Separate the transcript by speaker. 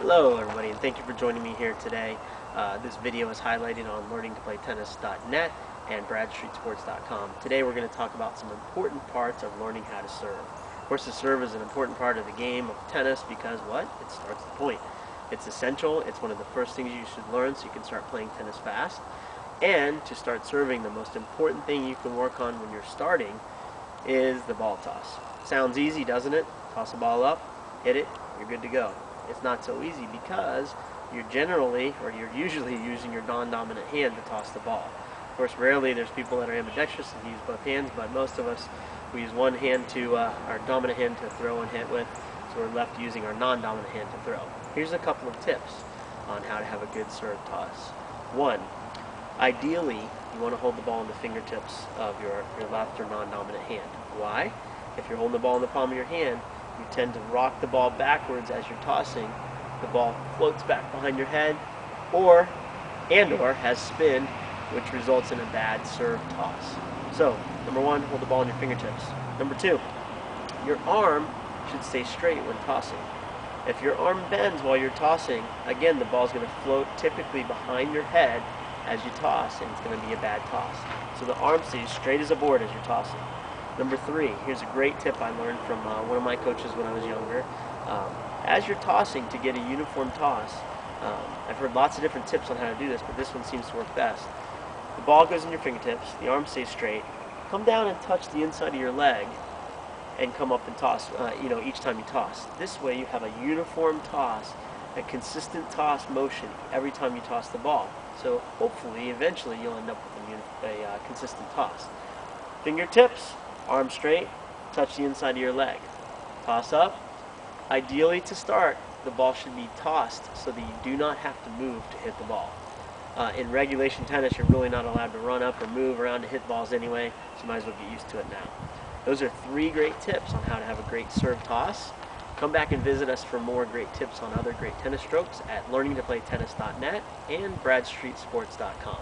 Speaker 1: Hello everybody, and thank you for joining me here today. This video is highlighted on learningtoplaytennis.net and bradstreetsports.com. Today we're going to talk about some important parts of learning how to serve. Of course, the serve is an important part of the game of tennis because what? It starts the point. It's essential. It's one of the first things you should learn so you can start playing tennis fast. And to start serving, the most important thing you can work on when you're starting is the ball toss. Sounds easy, doesn't it? Toss the ball up, hit it, you're good to go. It's not so easy because you're usually using your non-dominant hand to toss the ball. Of course, rarely there's people that are ambidextrous and use both hands, but most of us, we use one hand to, our dominant hand to throw and hit with, so we're left using our non-dominant hand to throw. Here's a couple of tips on how to have a good serve toss. One, ideally, you want to hold the ball in the fingertips of your left or non-dominant hand. Why? If you're holding the ball in the palm of your hand, you tend to rock the ball backwards as you're tossing. The ball floats back behind your head or has spin, which results in a bad serve toss. So, number one, hold the ball in your fingertips. Number two, your arm should stay straight when tossing. If your arm bends while you're tossing, again, the ball's going to float typically behind your head as you toss, and it's going to be a bad toss. So the arm stays straight as a board as you're tossing. Number three, here's a great tip I learned from one of my coaches when I was younger. As you're tossing, to get a uniform toss, I've heard lots of different tips on how to do this, but this one seems to work best. The ball goes in your fingertips, the arm stays straight. Come down and touch the inside of your leg and come up and toss, each time you toss. This way you have a uniform toss, a consistent toss motion every time you toss the ball. So hopefully, eventually, you'll end up with a consistent toss. Fingertips, arm straight, touch the inside of your leg. Toss up. Ideally, to start, the ball should be tossed so that you do not have to move to hit the ball. In regulation tennis, you're really not allowed to run up or move around to hit balls anyway, so you might as well get used to it now. Those are three great tips on how to have a great serve toss. Come back and visit us for more great tips on other great tennis strokes at learningtoplaytennis.net and bradstreetsports.com.